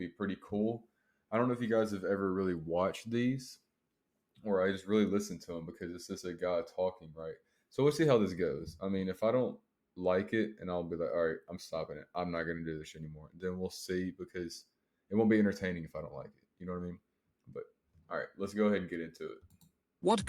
be pretty cool. I don't know if you guys have ever really watched these, or I just really listen to them because it's just a guy talking, right? So we'll see how this goes. I mean, if I don't like it, and I'll be like, all right, I'm stopping it. I'm not going to do this anymore. Then we'll see because it won't be entertaining if I don't like it. You know what I mean? But all right, let's go ahead and get into it. What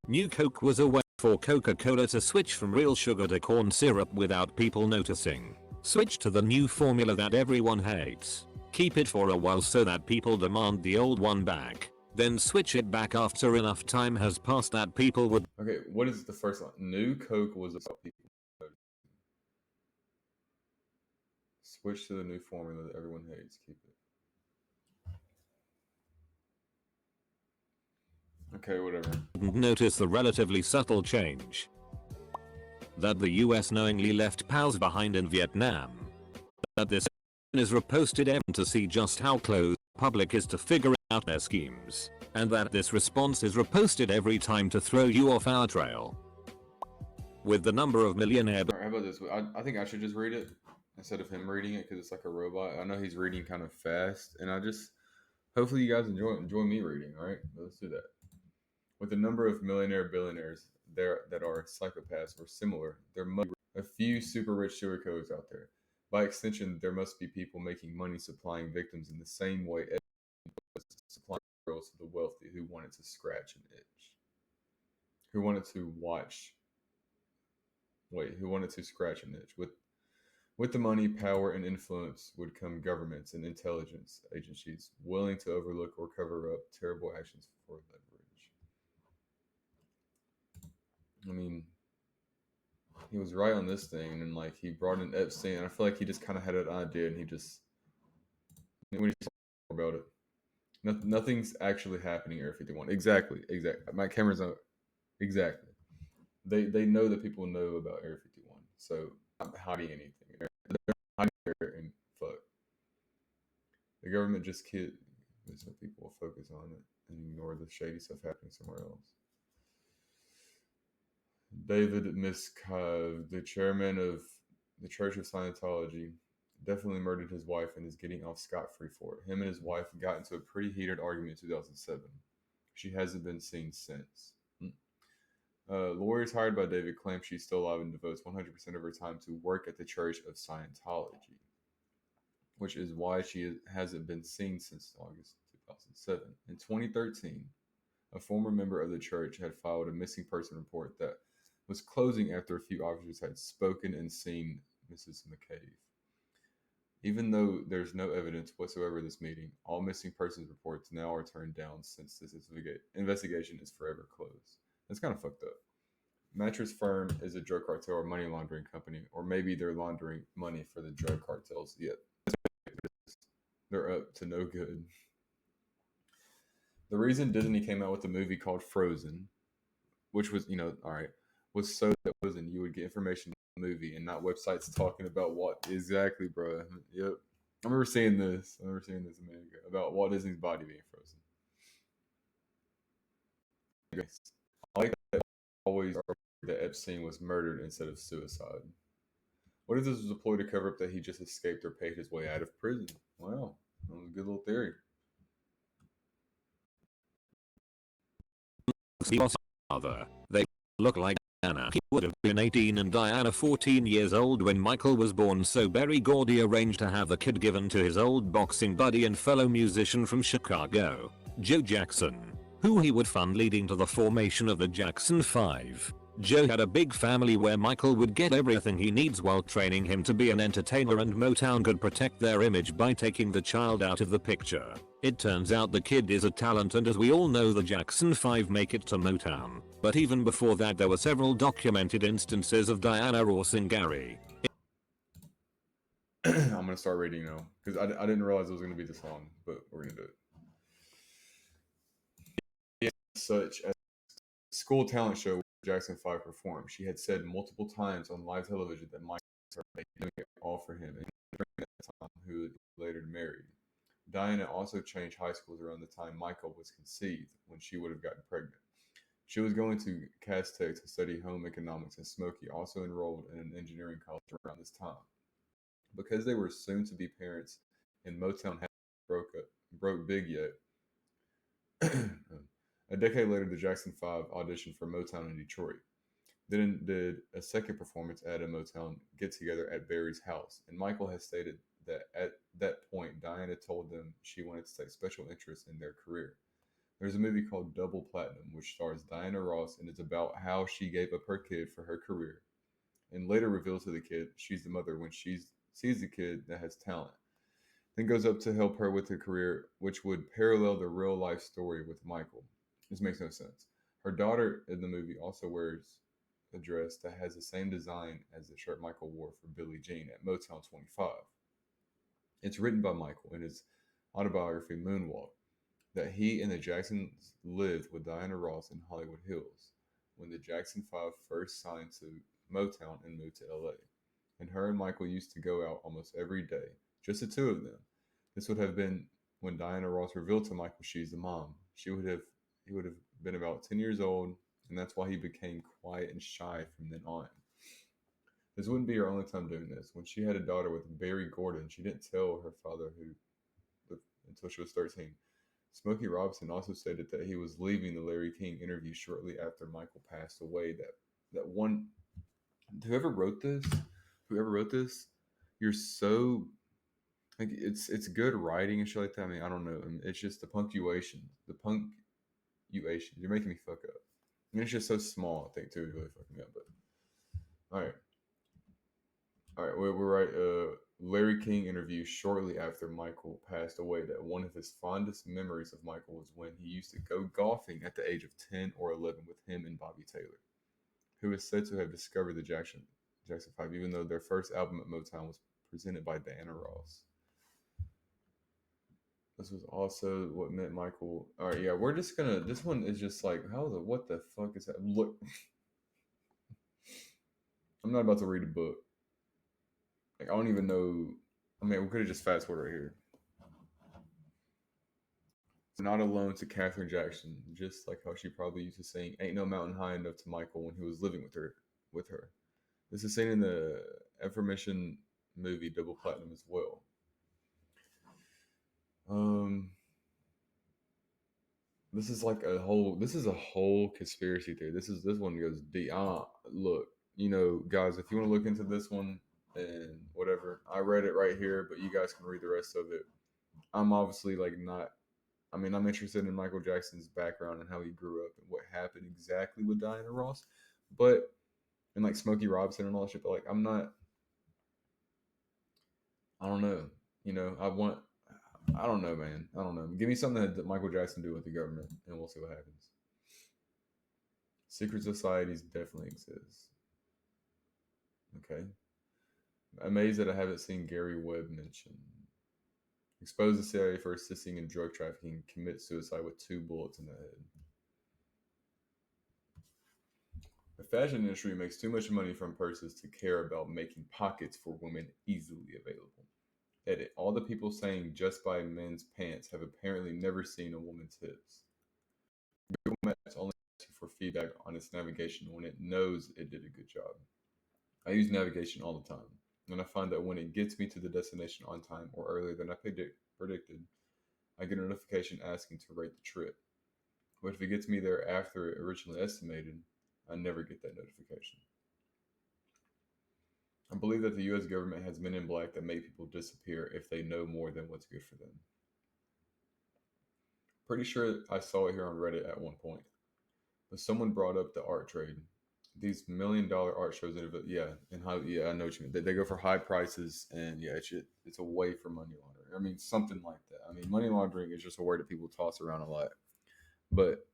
New Coke was a way for Coca-Cola to switch from real sugar to corn syrup without people noticing. Switch to the new formula that everyone hates. Keep it for a while so that people demand the old one back. Then switch it back after enough time has passed that people would. Okay, what is the first line? New Coke was about people. Switch to the new formula that everyone hates. Keep it. Okay, whatever. Notice the relatively subtle change. That the US knowingly left POWs behind in Vietnam. That this is reposted every to see just how close the public is to figuring out their schemes. And that this response is reposted every time to throw you off our trail. With the number of millionaire. All right, how about this? I think I should just read it instead of him reading it because it's like a robot. I know he's reading kind of fast, and I just hopefully you guys enjoy me reading. All right, let's do that. With the number of millionaire billionaires there that are psychopaths or similar, there must be a few super rich sugar codes out there. By extension, there must be people making money supplying victims in the same way as supplying girls to the wealthy who wanted to scratch an itch, who wanted to watch. Wait, who wanted to scratch an itch with the money, power, and influence would come governments and intelligence agencies willing to overlook or cover up terrible actions for leverage. I mean, he was right on this thing, and like he brought in Epstein, and I feel like he just kind of had an idea, and he just we need to talk about it. Nothing's actually happening Area 51. Exactly. My camera's on. Exactly. They know that people know about Area 51, so I'm not hiding anything. They're hiding there and fuck. The government just kid, so people will focus on it and ignore the shady stuff happening somewhere else. David Miskov, the chairman of the Church of Scientology, definitely murdered his wife and is getting off scot-free for it. Him and his wife got into a pretty heated argument in 2007. She hasn't been seen since. Lawyers hired by David claim she's still alive and devotes 100% of her time to work at the Church of Scientology, which is why she hasn't been seen since August 2007. In 2013, a former member of the church had filed a missing person report that was closing after a few officers had spoken and seen Mrs. McCabe. Even though there's no evidence whatsoever of this meeting, all missing persons reports now are turned down since this investigation is forever closed. That's kind of fucked up. Mattress Firm is a drug cartel or money laundering company, or maybe they're laundering money for the drug cartels. Yet they're up to no good. The reason Disney came out with a movie called Frozen, which was, all right, was so that Frozen you would get information in the movie and not websites talking about what exactly, bro. Yep. I remember seeing this a minute ago about Walt Disney's body being frozen. I like that always that Epstein was murdered instead of suicide. What if this was a ploy to cover up that he just escaped or paid his way out of prison? Wow, that was a good little theory. They look like Diana. He would have been 18 and Diana 14 years old when Michael was born, so Berry Gordy arranged to have the kid given to his old boxing buddy and fellow musician from Chicago, Joe Jackson, who he would fund, leading to the formation of the Jackson 5. Joe had a big family where Michael would get everything he needs while training him to be an entertainer, and Motown could protect their image by taking the child out of the picture. It turns out the kid is a talent, and as we all know, the Jackson 5 make it to Motown. But even before that, there were several documented instances of Diana Ross and Gary. I'm going to start reading now because I didn't realize it was going to be this long, but we're going to do it. Such as school talent show Jackson 5 performed, she had said multiple times on live television that Michael was doing it all for him, and during that time, who later married. Diana also changed high schools around the time Michael was conceived, when she would have gotten pregnant. She was going to Tech to study home economics, and Smokey also enrolled in an engineering college around this time. Because they were soon to be parents and Motown hadn't broke big yet. A decade later, the Jackson Five auditioned for Motown in Detroit. Then did a second performance at a Motown get together at Barry's house, and Michael has stated that at that point, Diana told them she wanted to take special interest in their career. There's a movie called Double Platinum, which stars Diana Ross and is about how she gave up her kid for her career, and later reveals to the kid she's the mother when she sees the kid that has talent. Then goes up to help her with her career, which would parallel the real life story with Michael. This makes no sense. Her daughter in the movie also wears a dress that has the same design as the shirt Michael wore for Billie Jean at Motown 25. It's written by Michael in his autobiography Moonwalk that he and the Jacksons lived with Diana Ross in Hollywood Hills when the Jackson Five first signed to Motown and moved to LA. And her and Michael used to go out almost every day, just the two of them. This would have been when Diana Ross revealed to Michael she's the mom. He would have been about 10 years old, and that's why he became quiet and shy from then on. This wouldn't be her only time doing this. When she had a daughter with Barry Gordon, she didn't tell her father until she was 13. Smokey Robinson also stated that he was leaving the Larry King interview shortly after Michael passed away. That one, whoever wrote this, whoever wrote this, you're so like it's good writing and shit like that. I mean, I don't know. I mean, it's just the punctuation, the punctuation. You're making me fuck up. I mean, it's just so small. I think too, really fucking up. But all right, all right, we're right. Larry King interview shortly after Michael passed away that one of his fondest memories of Michael was when he used to go golfing at the age of 10 or 11 with him and Bobby Taylor, who is said to have discovered the Jackson 5, even though their first album at Motown was presented by Diana Ross. This was also what met Michael. All right, yeah, we're just gonna. This one is just like, what the fuck is that? Look, I'm not about to read a book. Like, I don't even know. I mean, we could have just fast forward right here. Not alone to Catherine Jackson, just like how she probably used to sing "Ain't No Mountain High Enough" to Michael when he was living with her. With her, this is seen in the aforementioned movie Double Platinum as well. Um, this is like a whole. This is a whole conspiracy theory. This one goes deep. Look, guys, if you want to look into this one and whatever, I read it right here, but you guys can read the rest of it. I'm obviously like not. I mean, I'm interested in Michael Jackson's background and how he grew up and what happened exactly with Diana Ross, but and like Smokey Robinson and all that shit. But like, I'm not. I don't know. I want. I don't know, man. I don't know. Give me something that Michael Jackson do with the government, and we'll see what happens. Secret societies definitely exist. Okay. Amazed that I haven't seen Gary Webb mentioned. Expose the CIA for assisting in drug trafficking, commit suicide with 2 bullets in the head. The fashion industry makes too much money from purses to care about making pockets for women easily available. Edit. All the people saying just buy men's pants have apparently never seen a woman's hips. Google Maps only asks you for feedback on its navigation when it knows it did a good job. I use navigation all the time, and I find that when it gets me to the destination on time or earlier than I predicted, I get a notification asking to rate the trip. But if it gets me there after it originally estimated, I never get that notification. I believe that the US government has men in black that make people disappear if they know more than what's good for them. Pretty sure I saw it here on Reddit at one point, but someone brought up the art trade. These $1 million art shows, and how, yeah, I know what you mean. They go for high prices, and yeah, it's a way for money laundering. I mean, something like that. I mean, money laundering is just a word that people toss around a lot, but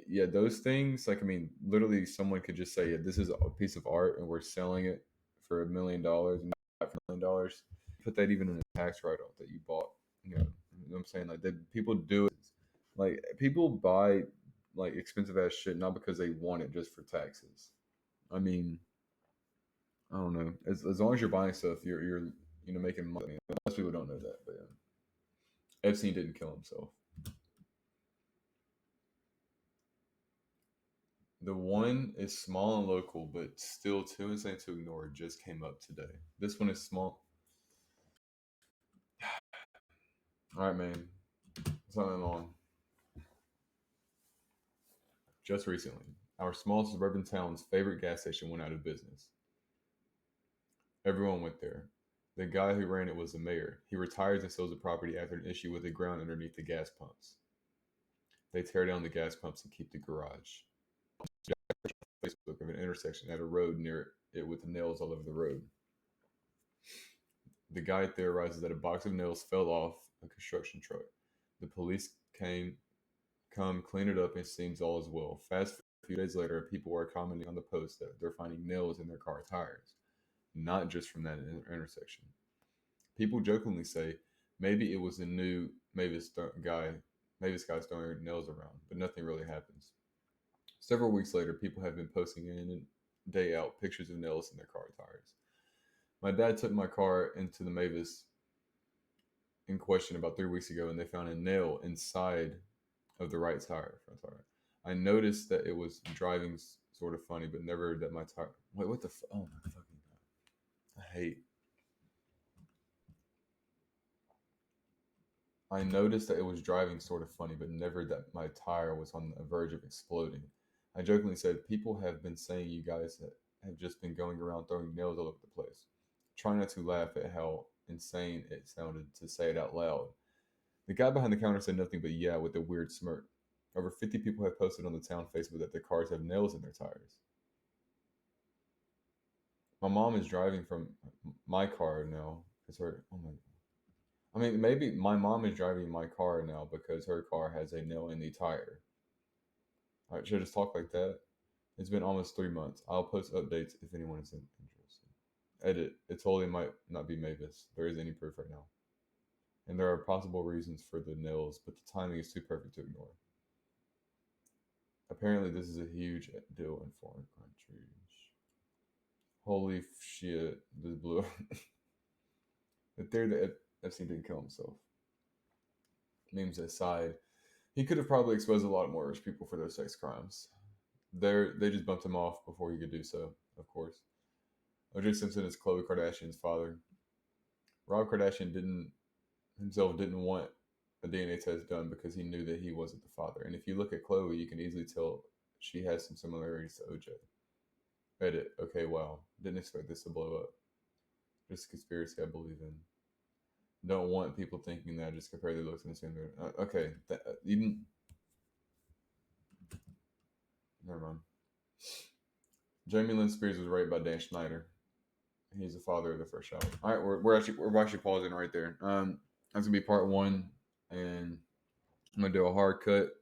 yeah, those things, like, I mean, literally someone could just say, yeah, this is a piece of art and we're selling it for $1 million and not for $1 million. Put that even in a tax write off that you bought. You know what I'm saying? Like, people do it. Like, people buy like expensive ass shit not because they want it, just for taxes. I mean, I don't know. As long as you're buying stuff, you're making money. Most people don't know that, but yeah. Epstein didn't kill himself. The one is small and local, but still too insane to ignore. Just came up today. This one is small. All right, man. Something on. Just recently, our small suburban town's favorite gas station went out of business. Everyone went there. The guy who ran it was the mayor. He retires and sells the property after an issue with the ground underneath the gas pumps. They tear down the gas pumps and keep the garage. Facebook of an intersection at a road near it with nails all over the road. The guy theorizes that a box of nails fell off a construction truck. The police come clean it up and seems all is well. Fast forward a few days later, people are commenting on the post that they're finding nails in their car tires, not just from that intersection. People jokingly say maybe it was the new Mavis guy throwing nails around, but nothing really happens. Several weeks later, people have been posting in and day out pictures of nails in their car tires. My dad took my car into the Mavis in question about 3 weeks ago, and they found a nail inside of the right front tire. I noticed that it was driving sort of funny, but never that my tire. Wait, what the? Oh my fucking god! I hate. I noticed that it was driving sort of funny, but never that my tire was on the verge of exploding. I jokingly said, "People have been saying you guys have just been going around throwing nails all over the place." Trying not to laugh at how insane it sounded to say it out loud. The guy behind the counter said nothing but yeah with a weird smirk. Over 50 people have posted on the town Facebook that their cars have nails in their tires. My mom is driving from my car now because her. Oh my. I mean, maybe my mom is driving my car now because her car has a nail in the tire. All right, should I just talk like that? It's been almost 3 months. I'll post updates if anyone is interested. Edit. It totally might not be Mavis. There isn't any proof right now. And there are possible reasons for the nails, but the timing is too perfect to ignore. Apparently, this is a huge deal in foreign countries. Holy shit, this blew up. The theory that Epstein didn't kill himself. Memes aside, he could have probably exposed a lot more rich people for their sex crimes. They just bumped him off before he could do so, of course. O.J. Simpson is Khloe Kardashian's father. Rob Kardashian didn't want a DNA test done because he knew that he wasn't the father. And if you look at Khloe, you can easily tell she has some similarities to OJ. Edit. Okay, wow. Didn't expect this to blow up. Just a conspiracy I believe in. Don't want people thinking that I just compare their looks and assume they're okay. You didn't. Never mind. Jamie Lynn Spears was raped by Dan Schneider. He's the father of the first child. All right, we're actually pausing right there. That's gonna be part one, and I'm gonna do a hard cut